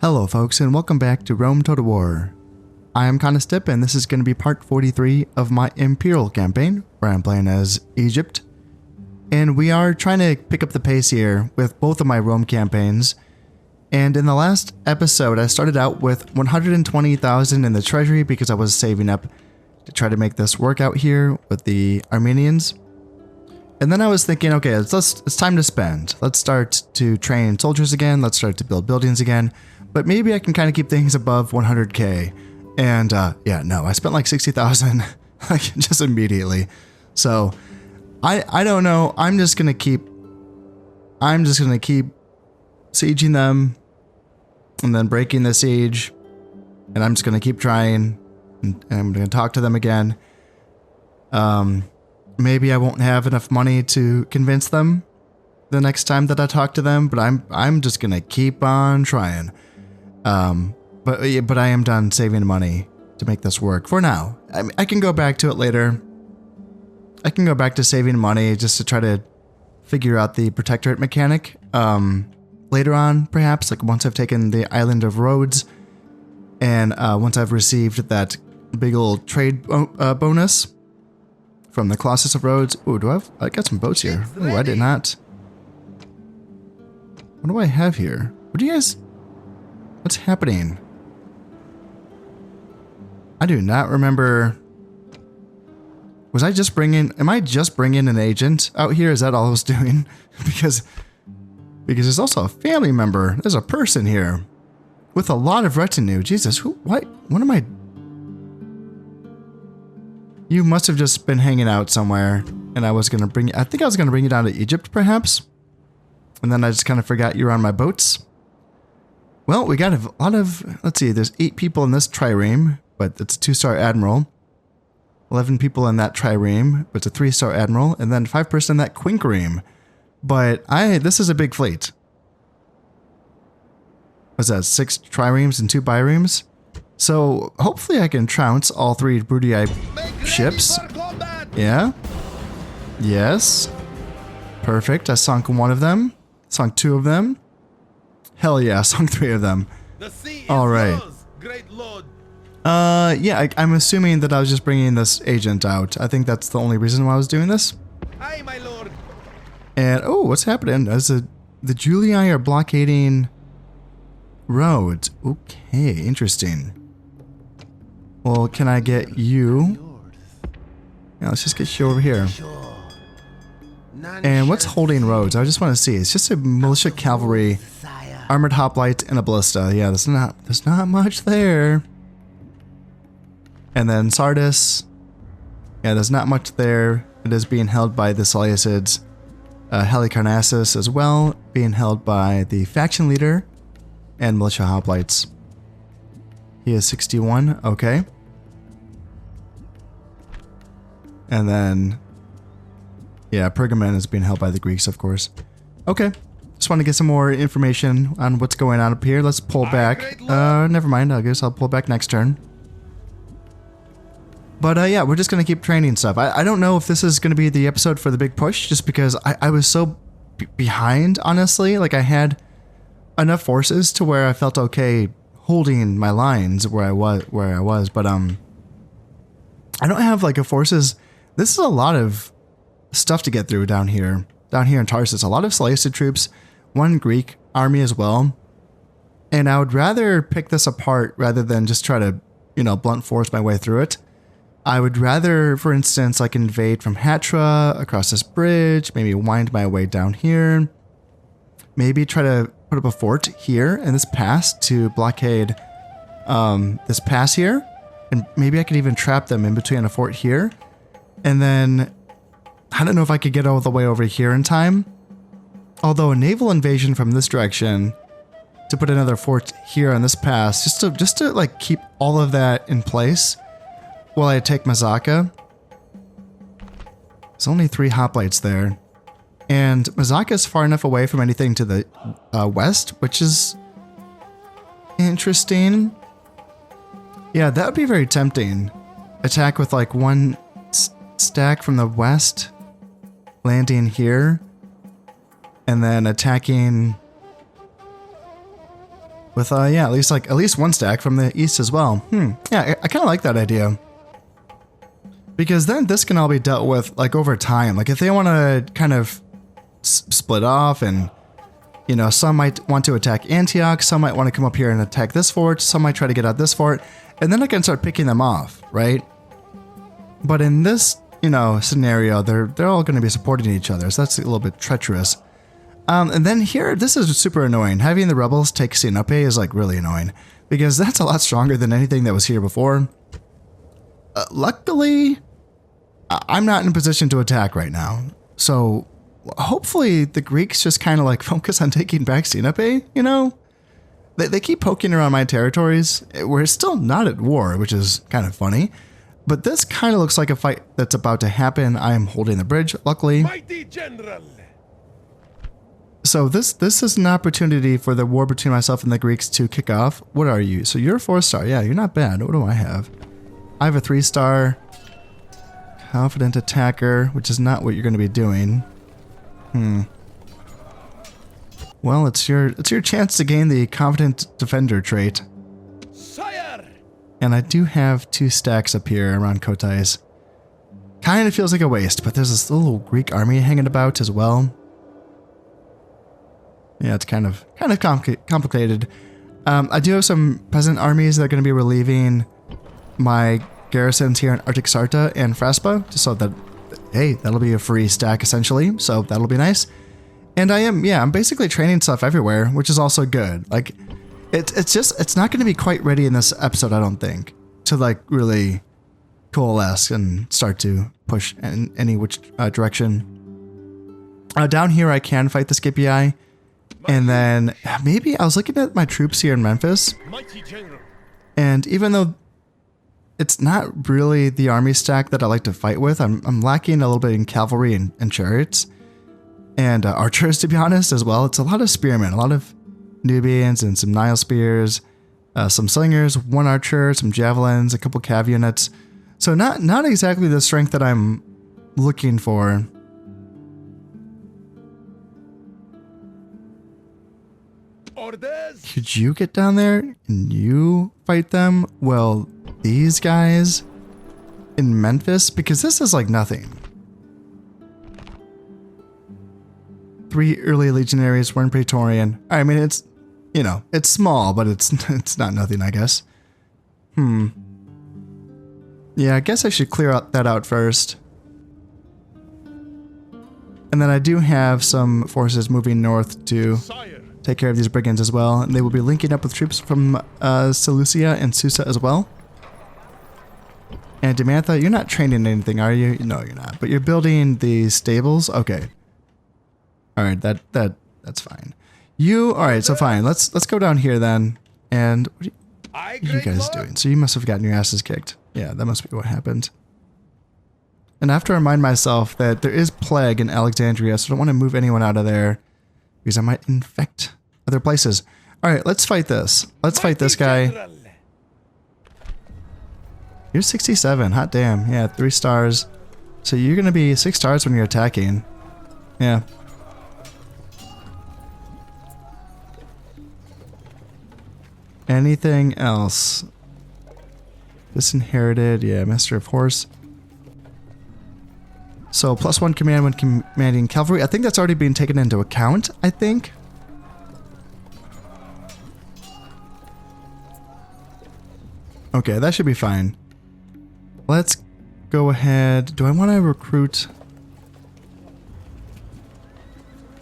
Hello folks and welcome back to Rome Total War. I am Conostip and this is going to be part 43 of my Imperial campaign where I'm playing as Egypt. And we are trying to pick up the pace here with both of my Rome campaigns. And in the last episode I started out with 120,000 in the treasury because I was saving up to try to make this work out here with the Armenians. And then I was thinking, okay, it's time to spend. Let's start to train soldiers again. Let's start to build buildings again. But maybe I can kind of keep things above 100k. And yeah, no, I spent like 60,000 like just immediately. So I don't know. I'm just gonna keep sieging them and then breaking the siege. And I'm just gonna keep trying. And I'm gonna talk to them again. Maybe I won't have enough money to convince them the next time that I talk to them, but I'm just gonna keep on trying. But I am done saving money to make this work for now. I can go back to it later. I can go back to saving money just to try to figure out the protectorate mechanic later on, perhaps, like once I've taken the island of Rhodes and once I've received that big old trade bonus from the Colossus of Rhodes. Ooh, I got some boats here. Ooh, I did not. What do I have here? What's happening? I do not remember. Am I just bringing an agent out here? Is that all I was doing? because there's also a family member. There's a person here with a lot of retinue. Jesus, what am I? You must have just been hanging out somewhere, and I think I was gonna bring you down to Egypt, perhaps, and then I just kind of forgot you were on my boats. Well, we got a lot of. Let's see. There's 8 people in this trireme, but it's a 2-star admiral. 11 people in that trireme, but it's a 3-star admiral, and then 5 in that quinquereme. But this is a big fleet. What's that? 6 triremes and 2 biremes. So hopefully I can trounce all 3 Brudii ships. Yeah. Yes. Perfect. I sunk 1 of them. Sunk 2 of them. Hell yeah, I sunk 3 of them. All right. Great Lord. Yeah, I'm assuming that I was just bringing this agent out. I think that's the only reason why I was doing this. Aye, my lord. And oh, what's happening? The Julii are blockading Rhodes. Okay, interesting. Well, can I get you? Yeah, let's just get you over here. And what's holding Rhodes? I just want to see. It's just a militia cavalry, armored hoplite, and a ballista. Yeah, there's not much there. And then Sardis. Yeah, there's not much there. It is being held by the Seleucids. Halicarnassus as well, being held by the faction leader and militia hoplites. He is 61, okay. And then, yeah, Pergamon is being held by the Greeks, of course. Okay, just want to get some more information on what's going on up here. Let's pull back. Never mind, I guess I'll pull back next turn. But yeah, we're just going to keep training stuff. I don't know if this is going to be the episode for the big push, just because I was so behind, honestly. Like, I had enough forces to where I felt okay holding my lines where I was, but I don't have like a forces. This is a lot of stuff to get through down here in Tarsus. A lot of Seleucid troops, 1 Greek army as well, and I would rather pick this apart rather than just try to, blunt force my way through it. I would rather, for instance, like invade from Hatra across this bridge, maybe wind my way down here, maybe try to put up a fort here in this pass to blockade this pass here, and maybe I could even trap them in between a fort here, and then I don't know if I could get all the way over here in time, although a naval invasion from this direction to put another fort here on this pass, just to like keep all of that in place while I take Mazaka. There's only 3 hoplites there. And Mazaka is far enough away from anything to the west, which is interesting. Yeah, that would be very tempting. Attack with like 1 stack from the west, landing here, and then attacking With yeah, at least one stack from the east as well. Yeah, I kind of like that idea. Because then this can all be dealt with like over time. Like if they want to kind of split off and, you know, some might want to attack Antioch, some might want to come up here and attack this fort, some might try to get out this fort, and then I can start picking them off, right? But in this, you know, scenario, they're all going to be supporting each other, so that's a little bit treacherous. And then here, this is super annoying. Having the rebels take Sinope is like really annoying because that's a lot stronger than anything that was here before. Luckily, I'm not in a position to attack right now. So hopefully the Greeks just kind of like focus on taking back Sinope, you know? They keep poking around my territories. We're still not at war, which is kind of funny. But this kind of looks like a fight that's about to happen. I am holding the bridge, luckily. Mighty general. So this is an opportunity for the war between myself and the Greeks to kick off. What are you? So you're a 4-star. Yeah, you're not bad. What do I have? I have a 3-star confident attacker, which is not what you're going to be doing. Well, it's your chance to gain the confident defender trait. Sire. And I do have 2 stacks up here around Kotais. Kind of feels like a waste, but there's this little Greek army hanging about as well. Yeah, it's kind of complicated. I do have some peasant armies that are going to be relieving my garrisons here in Artaxata and Fraspa, just so that, hey, that'll be a free stack essentially, so that'll be nice. And I'm basically training stuff everywhere, which is also good. Like, it's not going to be quite ready in this episode, I don't think, to like really coalesce and start to push in any which direction. Down here, I can fight the Scipii. And then maybe I was looking at my troops here in Memphis, and even though it's not really the army stack that I like to fight with, I'm lacking a little bit in cavalry and chariots and archers, to be honest, as well. It's a lot of spearmen, a lot of Nubians and some Nile spears, some slingers, 1 archer, some javelins, a couple cav units. So not exactly the strength that I'm looking for. Orders. Could you get down there and you fight them? Well, these guys in Memphis, because this is like nothing. 3 early legionaries, 1 Praetorian. I mean, it's, you know, it's small, but it's not nothing, I guess. Yeah, I guess I should clear that out first. And then I do have some forces moving north to take care of these brigands as well, and they will be linking up with troops from Seleucia and Susa as well. And Demantha, you're not training anything, are you? No, you're not. But you're building the stables? Okay. Alright, that's fine. Alright, so fine. Let's go down here then. And what are you guys doing? So you must have gotten your asses kicked. Yeah, that must be what happened. And I have to remind myself that there is plague in Alexandria, so I don't want to move anyone out of there, because I might infect other places. Alright, let's fight this. Let's fight this guy. You're 67. Hot damn. Yeah, 3 stars. So you're going to be 6 stars when you're attacking. Yeah. Anything else? Disinherited. Yeah, Master of Horse. So +1 command when commanding cavalry. I think that's already been taken into account, I think. Okay, that should be fine. Let's go ahead. Do I want to recruit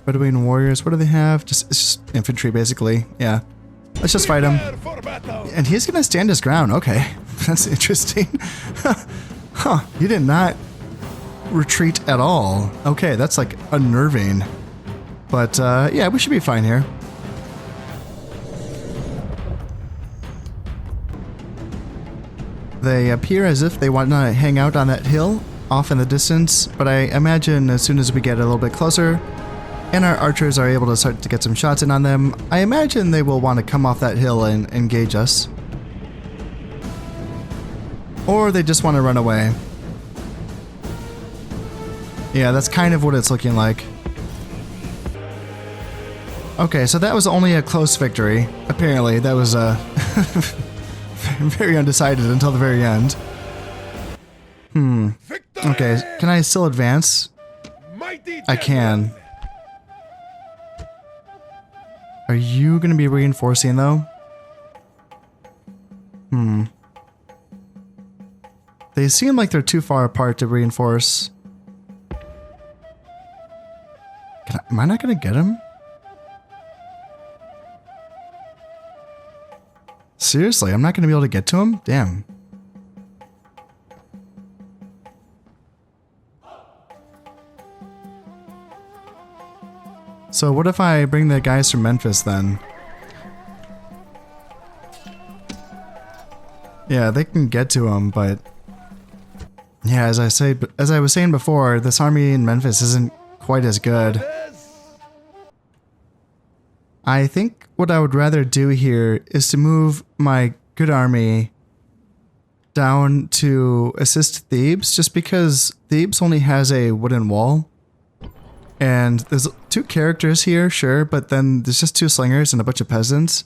Bedouin warriors? What do they have? It's just infantry, basically. Yeah. Let's just fight him. And he's going to stand his ground. Okay. That's interesting. Huh. He did not retreat at all. Okay, that's like unnerving. But yeah, we should be fine here. They appear as if they want to hang out on that hill off in the distance, but I imagine as soon as we get a little bit closer and our archers are able to start to get some shots in on them, I imagine they will want to come off that hill and engage us. Or they just want to run away. Yeah, that's kind of what it's looking like. Okay, so that was only a close victory. Apparently, that was very undecided until the very end. Victory! Okay, can I still advance? Mighty I can. general. Are you going to be reinforcing, though? They seem like they're too far apart to reinforce. Am I not going to get him? Seriously, I'm not going to be able to get to him? Damn. So what if I bring the guys from Memphis then? Yeah, they can get to him, but yeah, as I was saying before, this army in Memphis isn't quite as good. Orders. I think what I would rather do here is to move my good army down to assist Thebes, just because Thebes only has a wooden wall. And there's 2 characters here, sure, but then there's just 2 slingers and a bunch of peasants.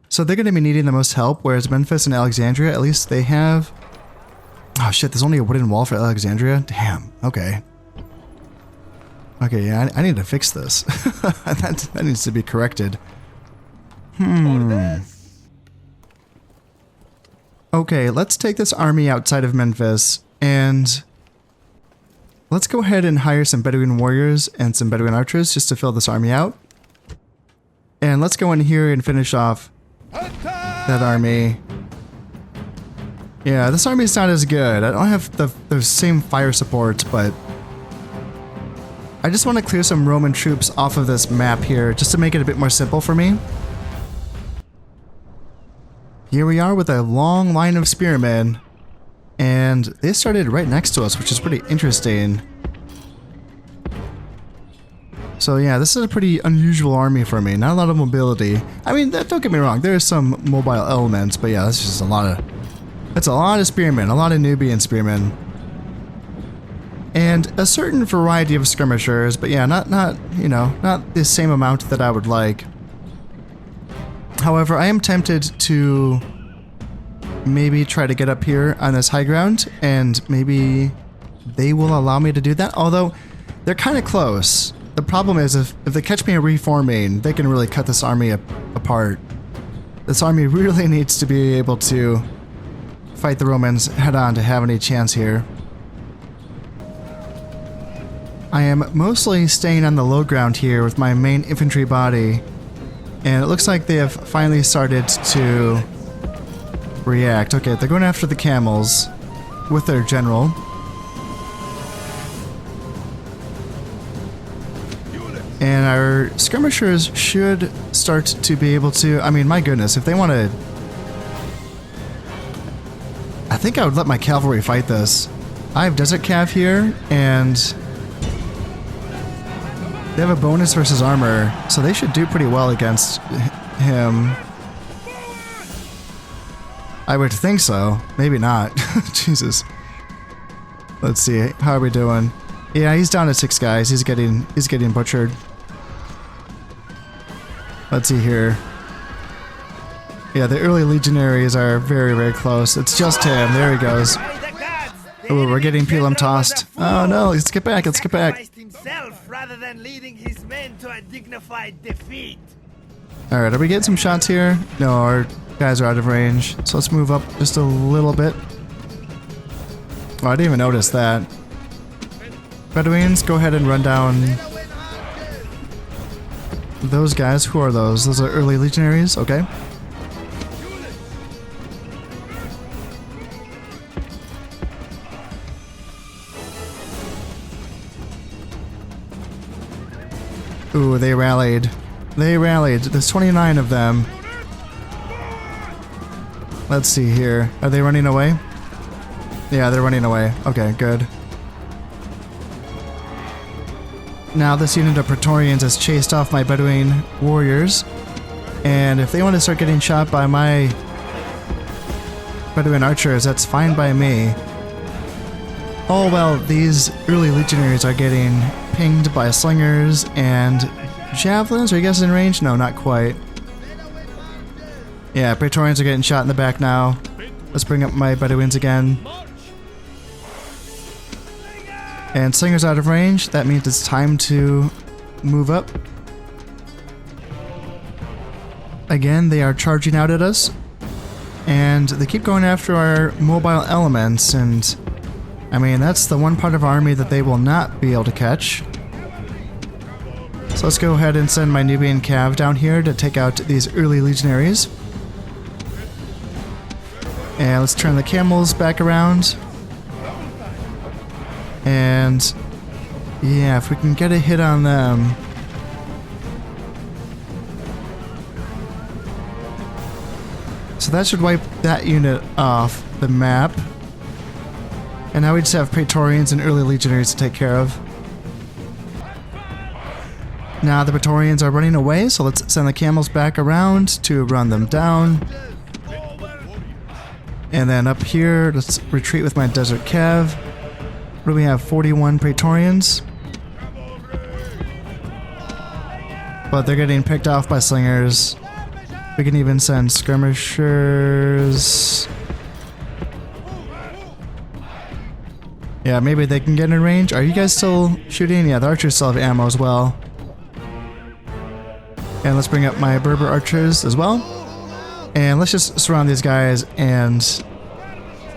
So they're going to be needing the most help, whereas Memphis and Alexandria, at least they have... Oh shit, there's only a wooden wall for Alexandria? Damn, okay. Okay, yeah, I need to fix this. that needs to be corrected. Orders. Okay, let's take this army outside of Memphis, and let's go ahead and hire some Bedouin warriors and some Bedouin archers just to fill this army out. And let's go in here and finish off Attack! that army. Yeah, this army's not as good. I don't have the same fire support, but I just want to clear some Roman troops off of this map here, just to make it a bit more simple for me. Here we are with a long line of spearmen, and they started right next to us, which is pretty interesting. So yeah, this is a pretty unusual army for me. Not a lot of mobility. I mean, don't get me wrong, there are some mobile elements, but yeah, that's just a lot of spearmen, a lot of Nubian spearmen. And a certain variety of skirmishers, but yeah, not the same amount that I would like. However, I am tempted to maybe try to get up here on this high ground, and maybe they will allow me to do that, although they're kind of close. The problem is if they catch me reforming, they can really cut this army apart. This army really needs to be able to fight the Romans head on to have any chance here. I am mostly staying on the low ground here with my main infantry body, and it looks like they have finally started to react. Okay, they're going after the camels with their general. And our skirmishers should start to be able to... I mean, my goodness, if they want to... I think I would let my cavalry fight this. I have Desert Cav here, and they have a bonus versus armor, so they should do pretty well against him. I would think so. Maybe not. Jesus. Let's see. How are we doing? Yeah, he's down to 6 guys. He's getting butchered. Let's see here. Yeah, the early legionaries are very, very close. It's just him. There he goes. Oh, we're getting Pelem tossed. Oh no, let's get back. Let's get back. Rather than leading his men to a dignified defeat. Alright, are we getting some shots here? No, our guys are out of range. So let's move up just a little bit. Oh, I didn't even notice that. Bedouins, go ahead and run down those guys. Who are those? Those are early legionaries? Okay. Ooh, they rallied. They rallied. There's 29 of them. Let's see here. Are they running away? Yeah, they're running away. Okay, good. Now this unit of Praetorians has chased off my Bedouin warriors. And if they want to start getting shot by my Bedouin archers, that's fine by me. Oh well, these early legionaries are getting pinged by slingers and javelins? Are you guys in range? No, not quite. Yeah, Praetorians are getting shot in the back now. Let's bring up my Bedouins again. And Slinger's out of range. That means it's time to move up. Again, they are charging out at us. And they keep going after our mobile elements. And, I mean, that's the one part of our army that they will not be able to catch. So let's go ahead and send my Nubian Cav down here to take out these early legionaries. And let's turn the camels back around. And yeah, if we can get a hit on them. So that should wipe that unit off the map. And now we just have Praetorians and early legionaries to take care of. Now the Praetorians are running away, so let's send the camels back around to run them down. And then up here, let's retreat with my Desert Cav. What do we have? 41 Praetorians. But they're getting picked off by slingers. We can even send skirmishers. Yeah, maybe they can get in range. Are you guys still shooting? Yeah, the archers still have ammo as well. And let's bring up my Berber archers as well. And let's just surround these guys and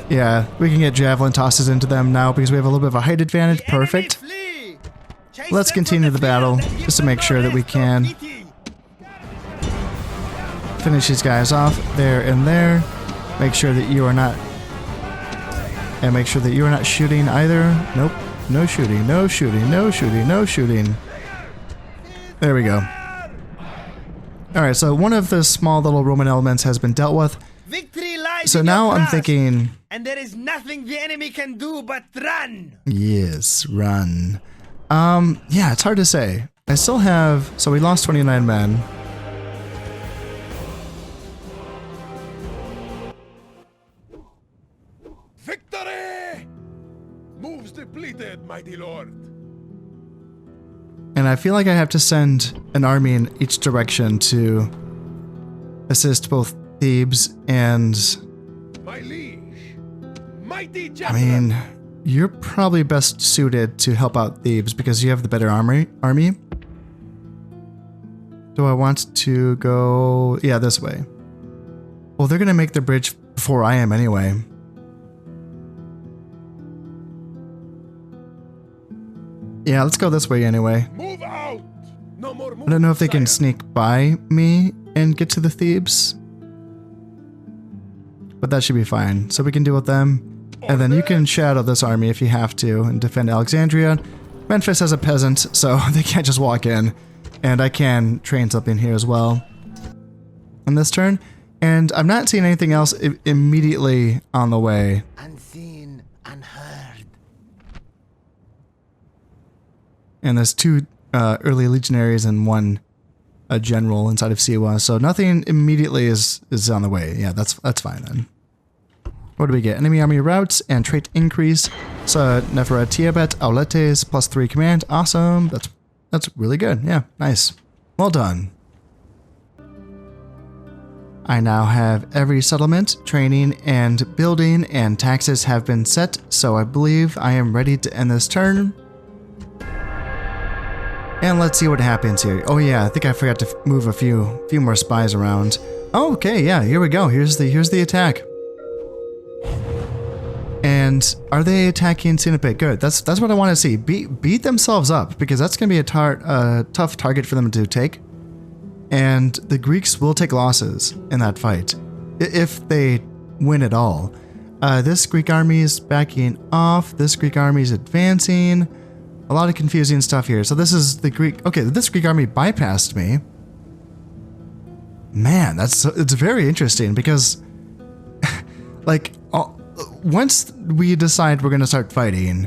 yeah, we can get javelin tosses into them now because we have a little bit of a height advantage. Perfect. Let's continue the battle just to make sure that we can finish these guys off there and there. Make sure that you are not, and make sure that you are not shooting either. Nope. No shooting, no shooting, no shooting, no shooting. There we go. Alright, so one of the small little Roman elements has been dealt with. Victory lies So in now your I'm grasp, thinking, and there is nothing the enemy can do but run. yes, run. Yeah, it's hard to say. I still have, so we lost 29 men. Victory! Moves depleted, mighty lord. And I feel like I have to send an army in each direction to assist both Thebes and... My liege. Mighty I general. mean, you're probably best suited to help out Thebes because you have the better army. Do I want to go... Yeah, this way. Well, they're going to make the bridge before I am anyway. Yeah, let's go this way anyway. Move out. No more I don't know if they can sire. sneak by me and get to the Thebes. But that should be fine. So we can deal with them. And then you can shadow this army if you have to and defend Alexandria. Memphis has a peasant, so they can't just walk in. And I can train something here as well on this turn. And I'm not seeing anything else immediately on the way. Unseen, unheard. And there's two early legionaries and one general inside of Siwa. So nothing immediately is on the way. Yeah, that's fine then. What do we get? Enemy army routes and trait increase. So Nefera Tiabet Auletes +3 command. Awesome. That's really good. Yeah, nice. Well done. I now have every settlement, training, and building, and taxes have been set, so I believe I am ready to end this turn. And let's see what happens here. Oh yeah, I think I forgot to move a few more spies around. Oh, okay, yeah, here we go. Here's the attack. And are they attacking Sinopit? Good. That's what I want to see. Beat themselves up because that's going to be a tough target for them to take. And the Greeks will take losses in that fight if they win at all. This Greek army is backing off. This Greek army is advancing. A lot of confusing stuff here. So this is the Greek. Okay, this Greek army bypassed me. Man, it's very interesting because, like, once we decide we're going to start fighting,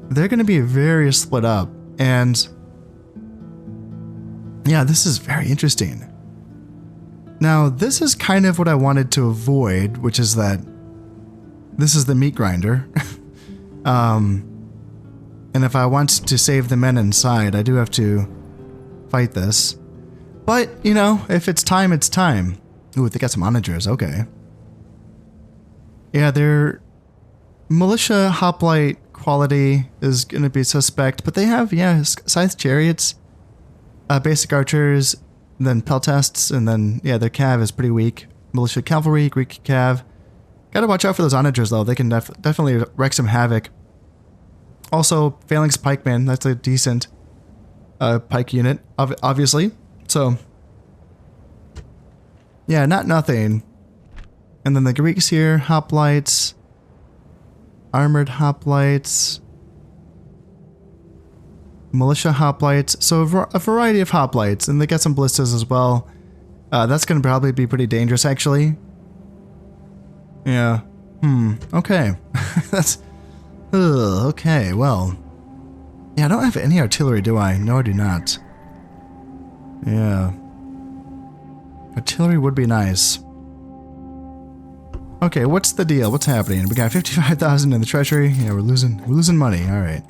they're going to be very split up. And yeah, this is very interesting. Now, this is kind of what I wanted to avoid, which is that this is the meat grinder. And if I want to save the men inside, I do have to fight this. But, you know, if it's time, it's time. Ooh, they got some onagers. Okay. Yeah, their militia hoplite quality is going to be suspect, but they have, yeah, scythe chariots, basic archers, and then peltasts, and then, yeah, their cav is pretty weak. Militia cavalry, Greek cav. Gotta watch out for those onagers, though. They can definitely wreak some havoc. Also, phalanx pikemen, that's a decent pike unit, obviously. So, yeah, not nothing. And then the Greeks here, hoplites, armored hoplites, militia hoplites. So a variety of hoplites, and they got some ballistas as well. That's going to probably be pretty dangerous, actually. Yeah. Okay. That's... Ugh, okay, well. Yeah, I don't have any artillery, do I? No, I do not. Yeah. Artillery would be nice. Okay, what's the deal? What's happening? We got 55,000 in the treasury. Yeah, we're losing money. All right.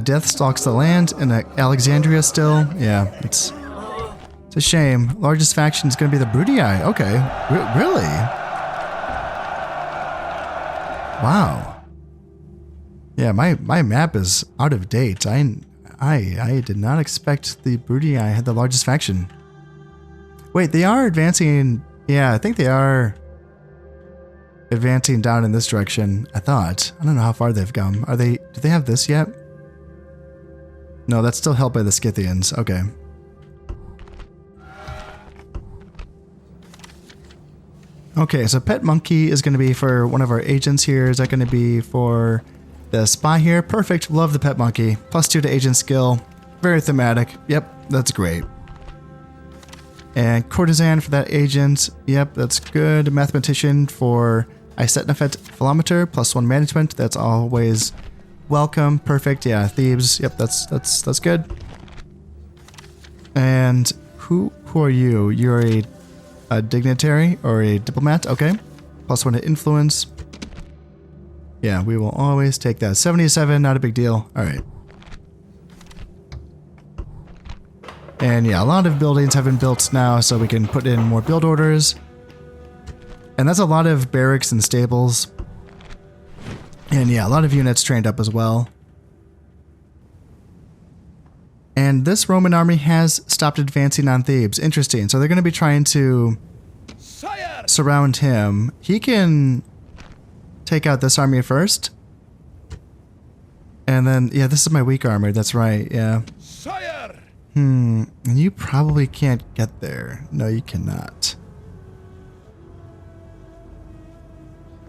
Death stalks the land in Alexandria still. Yeah, it's a shame. Largest faction is going to be the Brudii. Okay, really? Wow. Yeah, my map is out of date. I did not expect the Brudii had the largest faction. Wait, they are advancing. Yeah, I think they are advancing down in this direction. I thought. I don't know how far they've come. Do they have this yet? No, that's still held by the Scythians. Okay. Okay, so pet monkey is going to be for one of our agents here. Is that going to be for the spy here? Perfect. Love the pet monkey. +2 to agent skill. Very thematic. Yep, that's great. And courtesan for that agent. Yep, that's good. Mathematician for Isetnafet Philometer. +1 management. That's always welcome. Perfect. Yeah, Thebes. Yep, that's good. And who are you? You're a dignitary or a diplomat. Okay. +1 to influence. Yeah, we will always take that. 77, not a big deal. All right. And yeah, a lot of buildings have been built now, so we can put in more build orders. And that's a lot of barracks and stables. And yeah, a lot of units trained up as well. And this Roman army has stopped advancing on Thebes. Interesting. So they're going to be trying to surround him. He can take out this army first. And then, yeah, this is my weak armor. That's right, yeah. And you probably can't get there. No, you cannot.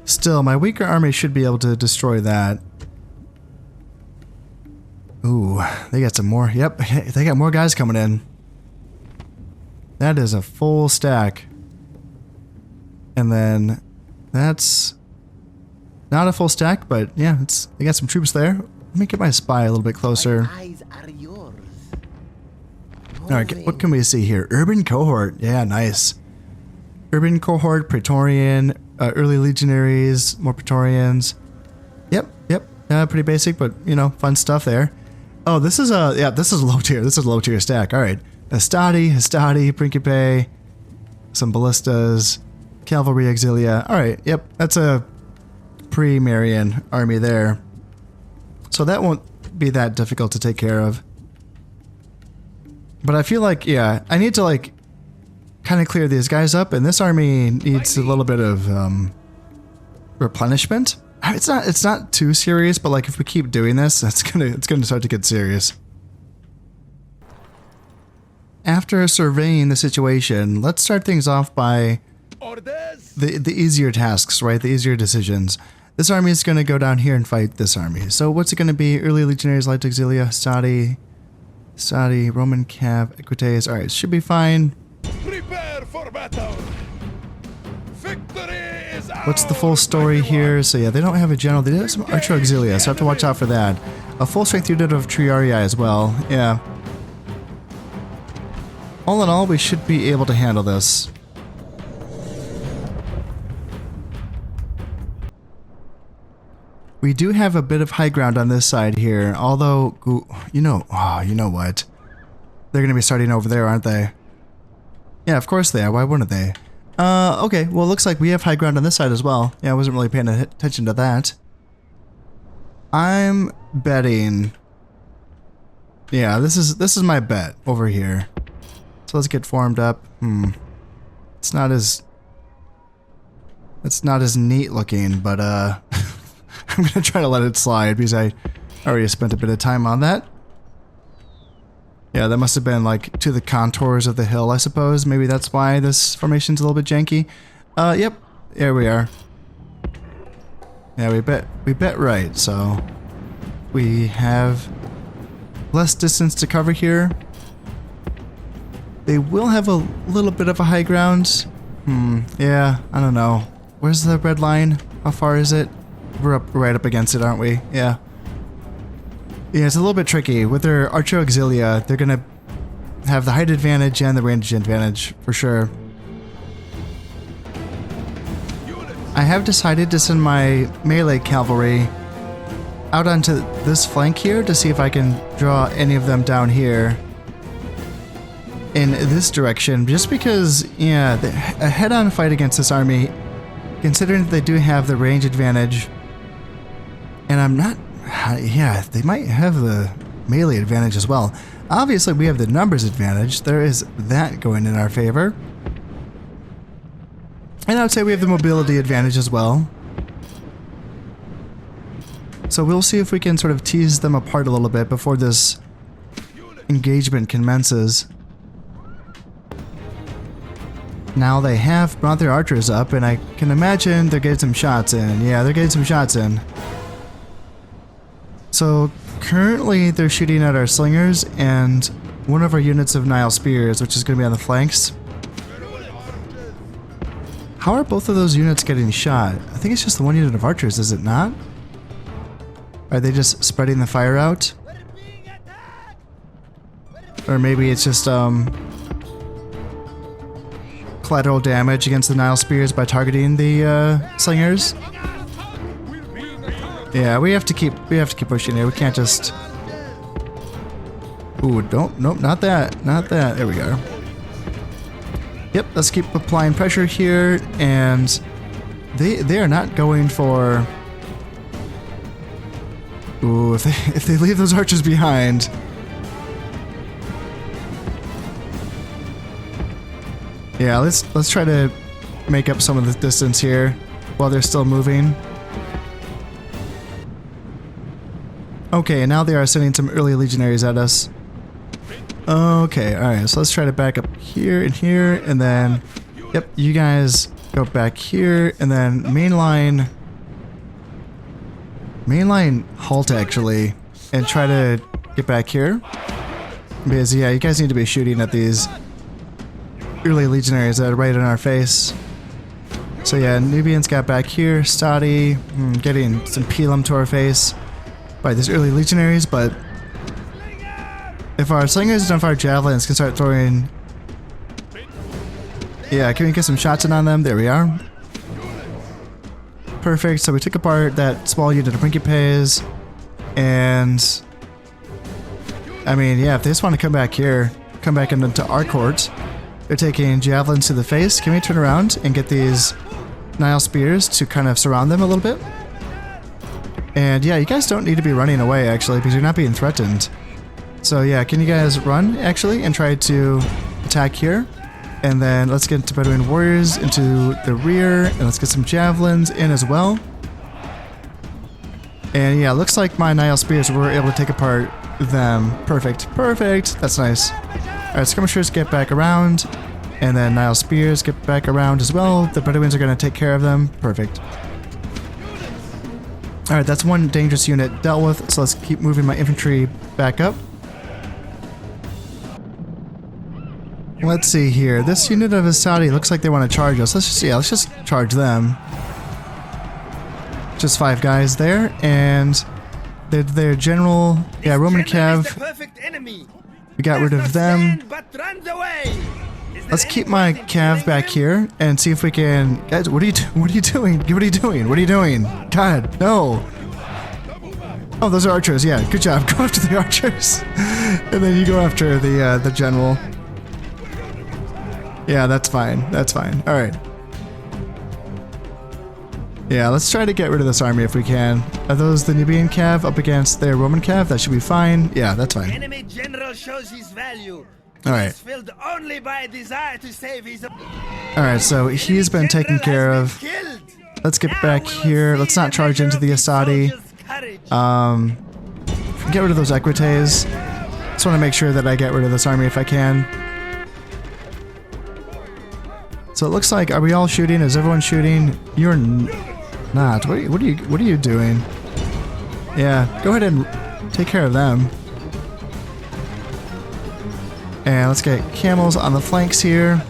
Still, my weaker army should be able to destroy that. Ooh, they got some more. Yep, they got more guys coming in. That is a full stack. And then that's not a full stack, but yeah, they got some troops there. Let me get my spy a little bit closer. My eyes are yours. All right, what can we see here? Urban cohort. Yeah, nice. Urban cohort, Praetorian, early legionaries, more Praetorians. Yep. Pretty basic, but you know, fun stuff there. Oh, this is low tier. This is a low tier stack. All right, Hastati, Principe, some ballistas, cavalry auxilia. All right, yep, that's a pre-Marian army there. So that won't be that difficult to take care of. But I feel like, yeah, I need to like kind of clear these guys up, and this army needs a little bit of replenishment. It's not too serious, but like if we keep doing this, it's gonna start to get serious. After surveying the situation, let's start things off by the easier tasks, right? The easier decisions. This army is going to go down here and fight this army. So what's it going to be? Early legionaries, light auxilia, Hastati, Roman cav, Equites. All right, should be fine. Prepare for battle. Victory is What's the full story here? So yeah, they don't have a general. They do have some archer auxilia, so I have to watch out for that. A full strength unit of Triarii as well. Yeah. All in all, we should be able to handle this. We do have a bit of high ground on this side here, although, you know what? They're going to be starting over there, aren't they? Yeah, of course they are. Why wouldn't they? Okay. Well, it looks like we have high ground on this side as well. Yeah, I wasn't really paying attention to that. I'm betting... Yeah, this is my bet over here. So let's get formed up. It's not as neat looking, but I'm gonna try to let it slide because I already spent a bit of time on that. Yeah, that must have been like to the contours of the hill, I suppose. Maybe that's why this formation's a little bit janky. Yep, here we are. Yeah, we bet right, so we have less distance to cover here. They will have a little bit of a high ground. Yeah, I don't know. Where's the red line? How far is it? We're right up against it, aren't we? Yeah. Yeah, it's a little bit tricky. With their Archer Auxilia, they're gonna have the height advantage and the range advantage, for sure. I have decided to send my melee cavalry out onto this flank here to see if I can draw any of them down here in this direction, just because, yeah, a head-on fight against this army, considering that they do have the range advantage, and I'm not, yeah, they might have the melee advantage as well. Obviously, we have the numbers advantage. There is that going in our favor. And I would say we have the mobility advantage as well. So we'll see if we can sort of tease them apart a little bit before this engagement commences. Now they have brought their archers up, and I can imagine they're getting some shots in. Yeah, they're getting some shots in. So currently they're shooting at our slingers and one of our units of Nile spears, which is going to be on the flanks. How are both of those units getting shot? I think it's just the one unit of archers, is it not? Are they just spreading the fire out? Or maybe it's just collateral damage against the Nile spears by targeting the slingers. Yeah, we have to keep pushing it. We can't just. Ooh, nope, not that. There we go. Yep, let's keep applying pressure here, and they are not going for. Ooh, if they leave those archers behind. Yeah, let's try to make up some of the distance here while they're still moving. Okay, and now they are sending some early legionaries at us. Okay, alright, so let's try to back up here, and then, yep, you guys go back here, and then mainline halt actually, and try to get back here. Because, yeah, you guys need to be shooting at these early legionaries that are right in our face. So yeah, Nubians got back here, Stadi getting some Pelum to our face by these early legionaries, but if our slingers and if our javelins can start throwing... Yeah, can we get some shots in on them? There we are. Perfect, so we took apart that small unit of Principes, and... I mean, yeah, if they just want to come back here, come back into our court, they're taking javelins to the face. Can we turn around and get these Nile spears to kind of surround them a little bit? And yeah, you guys don't need to be running away, actually, because you're not being threatened. So yeah, can you guys run, actually, and try to attack here? And then let's get into Bedouin warriors into the rear, and let's get some javelins in as well. And yeah, looks like my Nile spears were able to take apart them. Perfect. That's nice. Alright, skirmishers get back around, and then Nile spears get back around as well. The Bedouins are going to take care of them. Perfect. Alright, that's one dangerous unit dealt with, so let's keep moving my infantry back up. Let's see here. This unit of Asadi looks like they want to charge us. Let's just charge them. Just 5 guys there, and their general, yeah, Roman Cav. We got rid of them. Let's keep my Cav back here and see if we can. Guys, what are you doing? What are you doing? God, no. Oh, those are archers. Yeah, good job. Go after the archers. And then you go after the general. Yeah, that's fine. That's fine. All right. Yeah, let's try to get rid of this army if we can. Are those the Nubian cav up against their Roman cav? That should be fine. Yeah, that's fine. Enemy general shows his value. All right. He's filled only by a desire to save his. All right, so he's been taken care of. Let's get back here. Let's not charge into the Asadi. Get rid of those Equites. Just want to make sure that I get rid of this army if I can. So it looks like, are we all shooting? Is everyone shooting? You're not. What are you doing? Yeah, go ahead and take care of them. And let's get camels on the flanks here.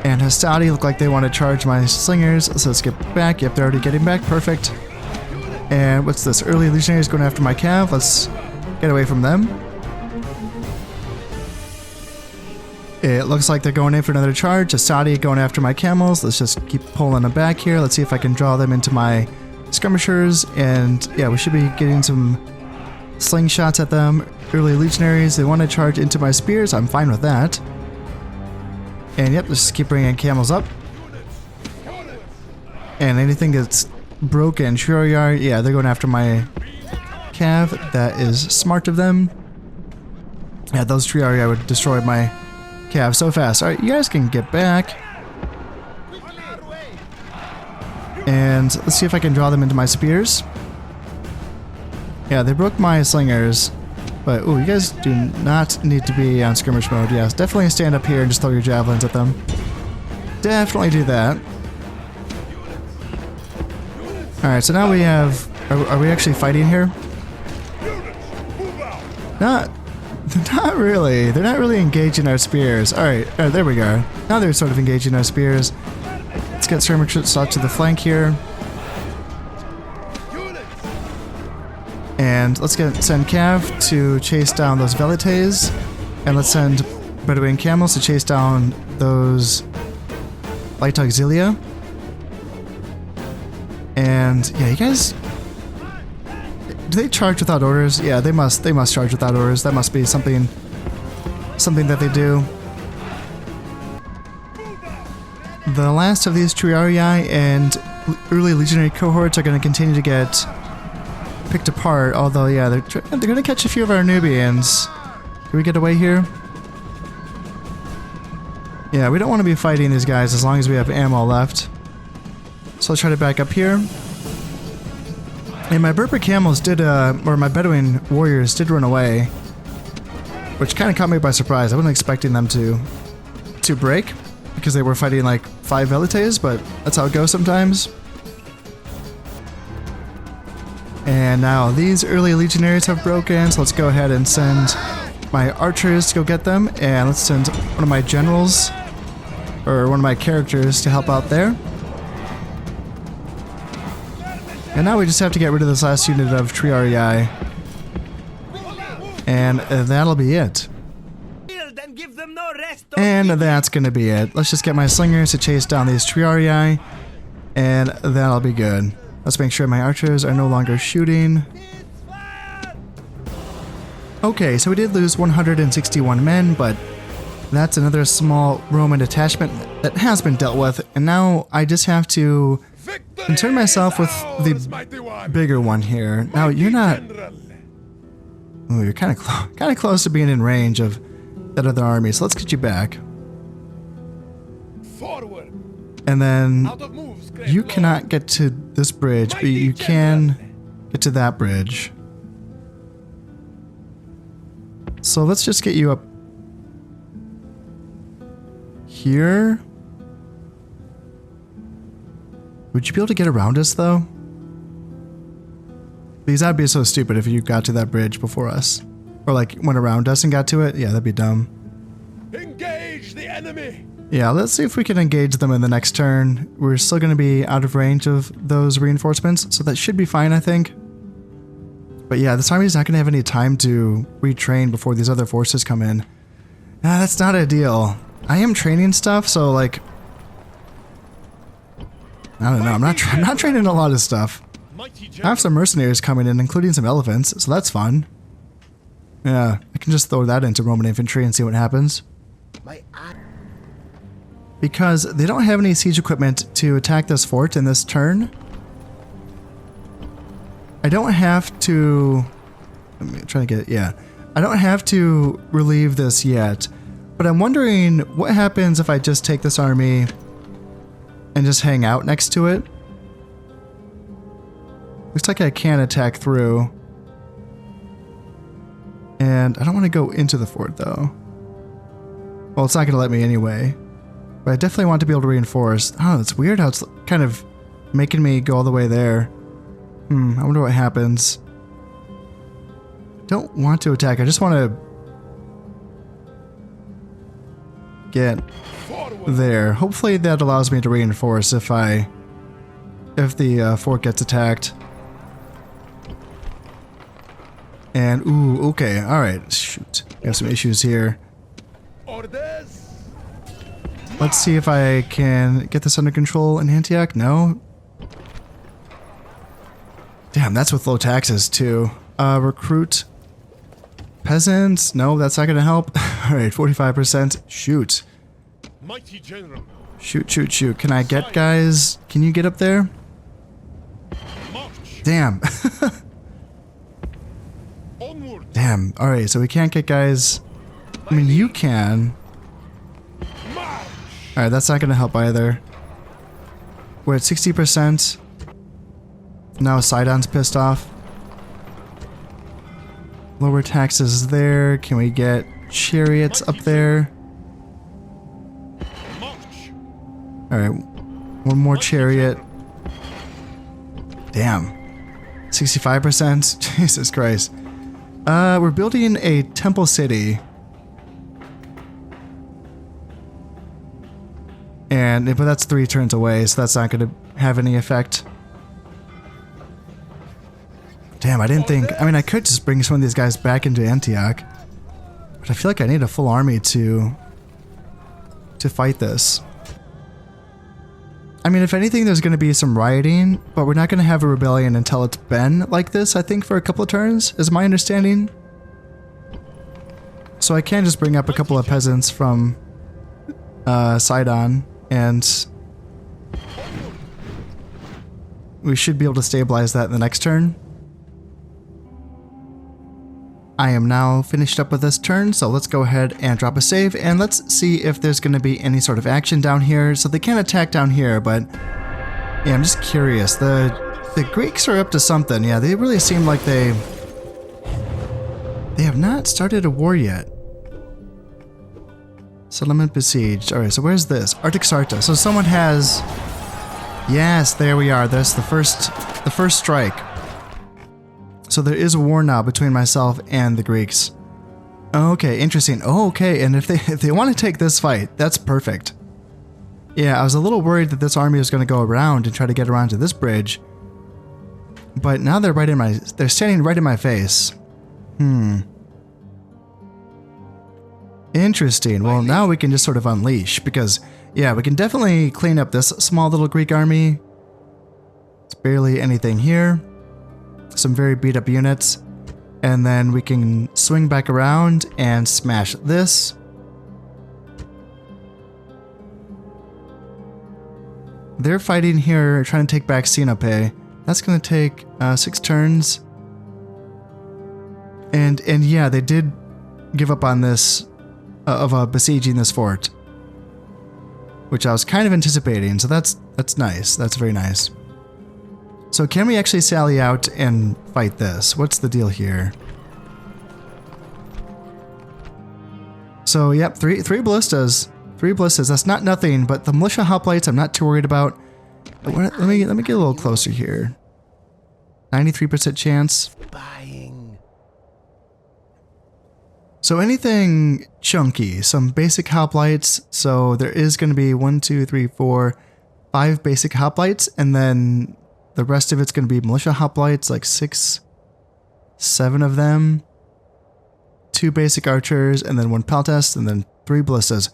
And Hastati look like they want to charge my slingers. So let's get back. Yep, they're already getting back. Perfect. And what's this? Early legionaries going after my cav. Let's get away from them. It looks like they're going in for another charge. Hastati going after my camels. Let's just keep pulling them back here. Let's see if I can draw them into my skirmishers. And yeah, we should be getting some slingshots at them. Early legionaries, they want to charge into my spears. I'm fine with that. And yep, let's just keep bringing camels up. And anything that's broken, Shuriar, yeah, they're going after my cav. That is smart of them. Yeah, those Triarii would destroy my cav so fast. Alright, you guys can get back. And let's see if I can draw them into my spears. Yeah, they broke my slingers. But, ooh, you guys do not need to be on skirmish mode. Yes, definitely stand up here and just throw your javelins at them. Definitely do that. Alright, so now we have... Are we actually fighting here? Not really. They're not really engaging our spears. Alright, there we go. Now they're sort of engaging our spears. Let's get skirmishers out to the flank here. And let's send Cav to chase down those Velites. And let's send Bedouin Camels to chase down those Light Auxilia. And yeah, you guys... Do they charge without orders? Yeah, they must charge without orders. That must be something that they do. The last of these Triarii and early legionary cohorts are going to continue to get picked apart, although yeah, they're going to catch a few of our Nubians. Can we get away here? Yeah, we don't want to be fighting these guys as long as we have ammo left. So let's try to back up here. And my Berber camels did, or my Bedouin warriors did run away, which kind of caught me by surprise. I wasn't expecting them to break because they were fighting like 5 Velites, but that's how it goes sometimes. And now these early legionaries have broken, so let's go ahead and send my archers to go get them, and let's send one of my generals, or one of my characters, to help out there. And now we just have to get rid of this last unit of Triarii. And that'll be it. And that's gonna be it. Let's just get my slingers to chase down these Triarii, and that'll be good. Let's make sure my archers are no longer shooting. Okay, so we did lose 161 men, but that's another small Roman detachment that has been dealt with, and now I just have to concern myself with the bigger one here. Now, you're not... Oh, you're kind of close to being in range of that other army, so let's get you back. Forward. And then you cannot get to this bridge, but you can get to that bridge. So let's just get you up here. Would you be able to get around us, though? Because that'd be so stupid if you got to that bridge before us. Or, like, went around us and got to it. Yeah, that'd be dumb. Engage the enemy! Yeah, let's see if we can engage them in the next turn. We're still going to be out of range of those reinforcements, so that should be fine, I think. But yeah, this army's not going to have any time to retrain before these other forces come in. That's not ideal. I am training stuff, so, like... I don't know, I'm not training a lot of stuff. Mighty I general. have some mercenaries coming in, including some elephants, so that's fun. Yeah, I can just throw that into Roman infantry and see what happens. Because they don't have any siege equipment to attack this fort in this turn, I don't have to... I'm trying to get... Yeah. I don't have to relieve this yet, but I'm wondering what happens if I just take this army and just hang out next to it. Looks like I can attack through. And I don't want to go into the fort, though. Well, it's not going to let me anyway. But I definitely want to be able to reinforce. Oh, it's weird how it's kind of making me go all the way there. I wonder what happens. Don't want to attack. I just want to get there. Hopefully that allows me to reinforce if the fort gets attacked. And, ooh, okay, alright, shoot. We have some issues here. Orders. Let's see if I can get this under control in Antioch. No? Damn, that's with low taxes, too. Recruit peasants. No, that's not gonna help. Alright, 45%. Shoot. Mighty general. Shoot, shoot, shoot. Can I get guys? Can you get up there? March. Damn. Onward. Damn. Alright, so we can't get guys. I mean, you can. March. Alright, that's not gonna help either. We're at 60%. Now Sidon's pissed off. Lower taxes there. Can we get chariots up there? March. Alright, one more chariot. Damn. 65%? Jesus Christ. We're building a temple city. But that's 3 turns away, so that's not going to have any effect. Damn, I didn't think... I mean, I could just bring some of these guys back into Antioch. But I feel like I need a full army to fight this. I mean, if anything, there's going to be some rioting, but we're not going to have a rebellion until it's been like this, I think, for a couple of turns, is my understanding. So I can just bring up a couple of peasants from Sidon, and we should be able to stabilize that in the next turn. I am now finished up with this turn, so let's go ahead and drop a save, and let's see if there's going to be any sort of action down here. So they can attack down here, but yeah, I'm just curious. The Greeks are up to something. Yeah, they really seem like they have not started a war yet. Settlement besieged. Alright, so where's this? Artaxata. So someone has... Yes, there we are. That's the first strike. So there is a war now between myself and the Greeks. Okay, interesting. Oh, okay, and if they want to take this fight, that's perfect. Yeah, I was a little worried that this army was going to go around and try to get around to this bridge. But now they're standing right in my face. Interesting. Well, now we can just sort of unleash, because, yeah, we can definitely clean up this small little Greek army. It's barely anything here. Some very beat up units. And then we can swing back around and smash this. They're fighting here, trying to take back Sinope. That's going to take 6 turns. And yeah, they did give up on this, of besieging this fort, which I was kind of anticipating. So that's nice. That's very nice. So can we actually sally out and fight this? What's the deal here? So yep, three ballistas. 3 ballistas. That's not nothing, but the militia hoplites I'm not too worried about. Let me get a little closer here. 93% chance. Buying. So anything chunky, some basic hoplites. So there is going to be 1, 2, 3, 4, 5 basic hoplites, and then the rest of it's going to be militia hoplites, like 6, 7 of them. 2 basic archers, and then 1 peltast, and then 3 ballistas.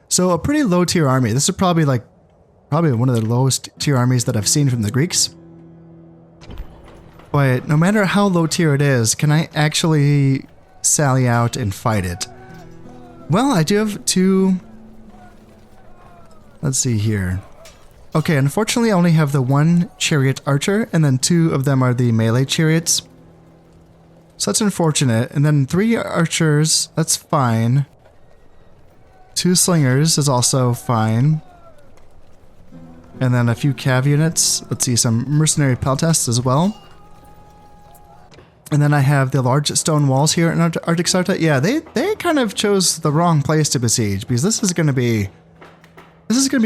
So a pretty low tier army. This is probably one of the lowest tier armies that I've seen from the Greeks. But no matter how low tier it is, can I actually sally out and fight it? Well, I do have 2... Let's see here. Okay, unfortunately I only have the 1 chariot archer, and then 2 of them are the melee chariots. So that's unfortunate. And then 3 archers, that's fine. 2 slingers is also fine. And then a few cav units. Let's see, some mercenary peltasts as well. And then I have the large stone walls here in Arctic Sarta. Yeah, they kind of chose the wrong place to besiege, because this is going to be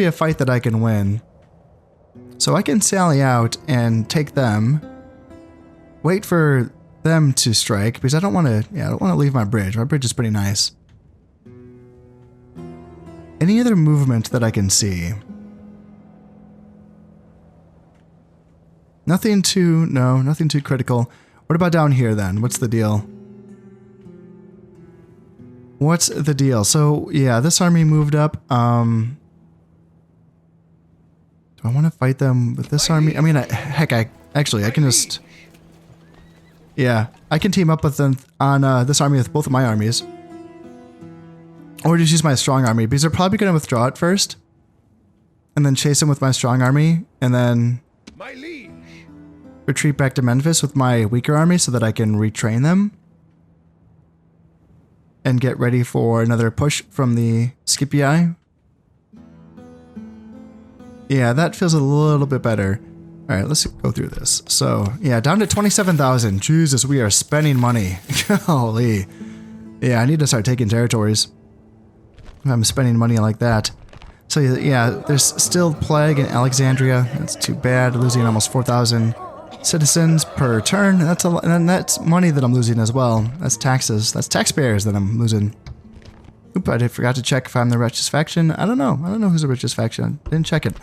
a fight that I can win. So I can sally out and take them. Wait for them to strike, because I don't want to leave my bridge. My bridge is pretty nice. Any other movement that I can see? Nothing too critical. What about down here then? What's the deal? What's the deal? So, yeah, this army moved up. Do I want to fight them with this army? I mean, heck, I can just... Yeah, I can team up with them on this army with both of my armies. Or just use my strong army, because they're probably going to withdraw at first. And then chase them with my strong army, and then... My liege. Retreat back to Memphis with my weaker army so that I can retrain them. And get ready for another push from the Scipii. Yeah, that feels a little bit better. Alright, let's go through this. So, yeah, down to 27,000. Jesus, we are spending money. Holy. Yeah, I need to start taking territories. I'm spending money like that. So, yeah, there's still plague in Alexandria. That's too bad. Losing almost 4,000 citizens per turn. That's a lot, and that's money that I'm losing as well. That's taxes. That's taxpayers that I'm losing. Oop, I forgot to check if I'm the richest faction. I don't know. I don't know who's the richest faction. Didn't check it.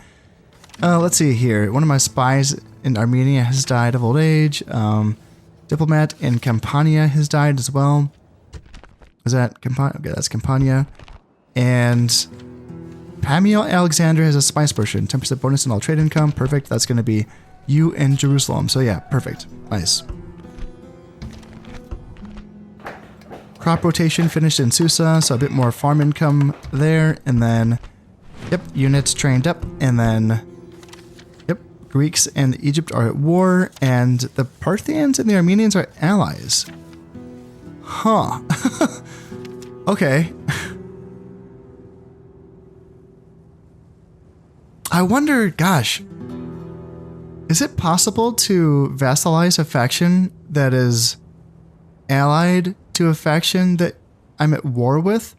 Let's see here. One of my spies in Armenia has died of old age. Diplomat in Campania has died as well. Is that Campania? Okay, that's Campania. And Pamiel Alexander has a spice portion. 10% bonus in all trade income. Perfect. That's going to be you in Jerusalem. So yeah, perfect. Nice. Crop rotation finished in Susa, so a bit more farm income there. And then, yep, units trained up. And then, yep, Greeks and Egypt are at war. And the Parthians and the Armenians are allies. Huh. Okay. I wonder, gosh, is it possible to vassalize a faction that is allied to a faction that I'm at war with?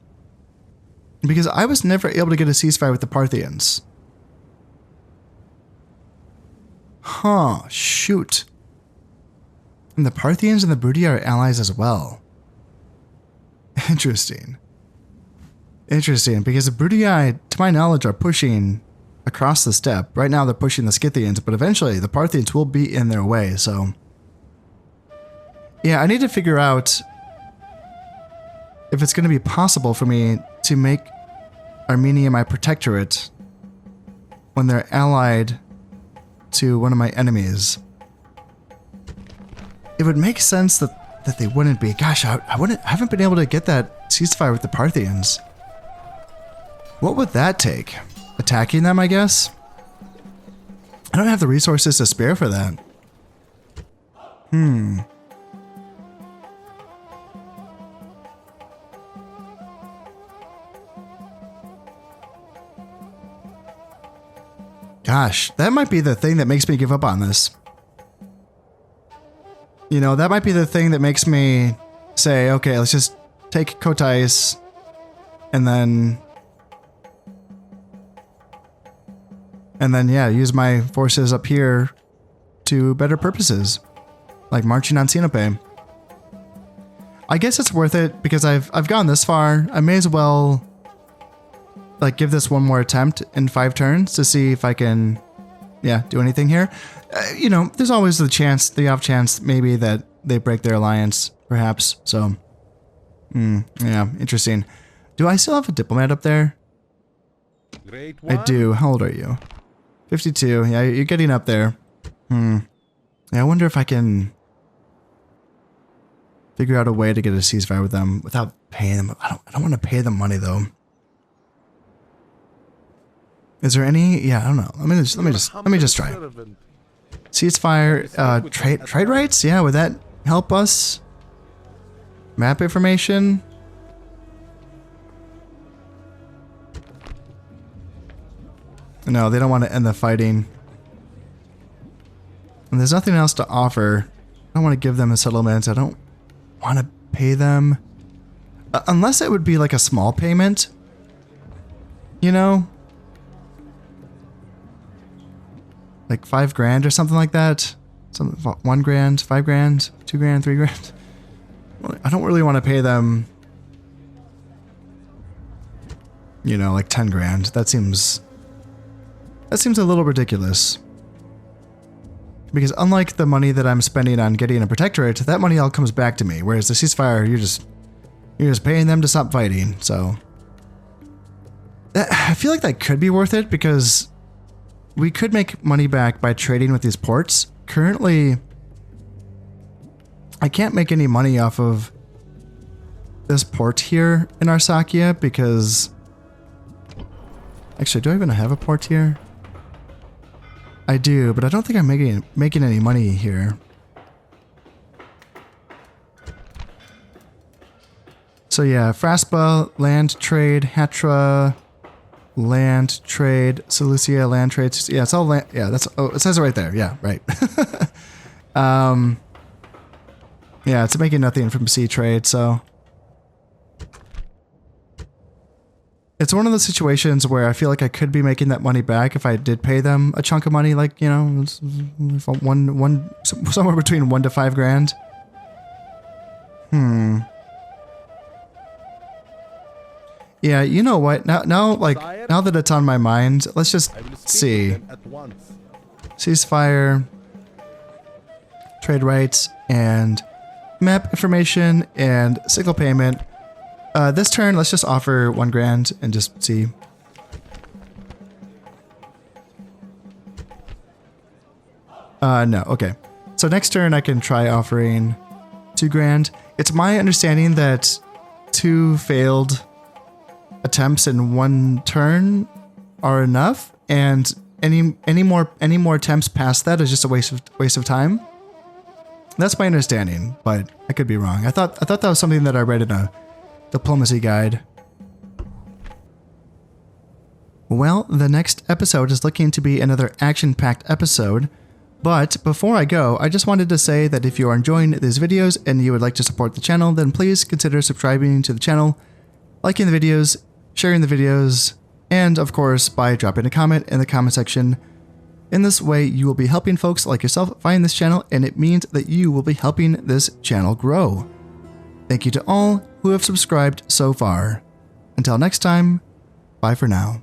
Because I was never able to get a ceasefire with the Parthians. Huh, shoot. And the Parthians and the Bruttii are allies as well. Interesting. Interesting, because the Bruttii, to my knowledge, are pushing across the steppe. Right now they're pushing the Scythians, but eventually the Parthians will be in their way, so... Yeah, I need to figure out if it's going to be possible for me to make Armenia my protectorate when they're allied to one of my enemies. It would make sense that they wouldn't be. Gosh, I haven't been able to get that ceasefire with the Parthians. What would that take? Attacking them, I guess? I don't have the resources to spare for that. Gosh, that might be the thing that makes me give up on this. You know, that might be the thing that makes me say, okay, let's just take Kotais and then yeah, use my forces up here to better purposes, like marching on Sinope. I guess it's worth it because I've gone this far. I may as well like give this one more attempt in 5 turns to see if I can, yeah, do anything here. You know, there's always the off chance maybe that they break their alliance, perhaps. So, yeah, interesting. Do I still have a diplomat up there? Great one. I do. How old are you? 52. Yeah, you're getting up there. Yeah, I wonder if I can figure out a way to get a ceasefire with them without paying them. I don't want to pay them money though. Is there any? Yeah, I don't know. Let me just try. Ceasefire, trade rights? Yeah, would that help us? Map information? No, they don't want to end the fighting. And there's nothing else to offer. I don't want to give them a settlement. I don't want to pay them. Unless it would be like a small payment. You know? Like 5 grand or something like that. 1 grand, 5 grand, 2 grand, 3 grand. Well, I don't really want to pay them, you know, like 10 grand. That seems a little ridiculous. Because unlike the money that I'm spending on getting a protectorate, that money all comes back to me. Whereas the ceasefire, you're just paying them to stop fighting. So I feel like that could be worth it because we could make money back by trading with these ports. Currently, I can't make any money off of this port here in Arsacia because... Actually, do I even have a port here? I do, but I don't think I'm making any money here. So yeah, Fraspa, land trade, Hatra, land trade, Seleucia, land trade. Yeah, it's all land. Yeah, that's, oh, it says it right there. Yeah, right. Yeah, it's making nothing from sea trade, so. It's one of those situations where I feel like I could be making that money back if I did pay them a chunk of money, like, you know, somewhere between 1 to 5 grand. Yeah, you know what? Now that it's on my mind, let's just see. Ceasefire, trade rights, and map information, and single payment. This turn, let's just offer 1 grand and just see. No, okay. So next turn I can try offering 2 grand. It's my understanding that 2 failed attempts in 1 turn are enough, and any more attempts past that is just a waste of time. That's my understanding, but I could be wrong. I thought that was something that I read in a diplomacy guide. Well, the next episode is looking to be another action-packed episode, but before I go, I just wanted to say that if you are enjoying these videos and you would like to support the channel, then please consider subscribing to the channel, liking the videos, sharing the videos, and of course by dropping a comment in the comment section. In this way, you will be helping folks like yourself find this channel, and it means that you will be helping this channel grow. Thank you to all who have subscribed so far. Until next time, bye for now.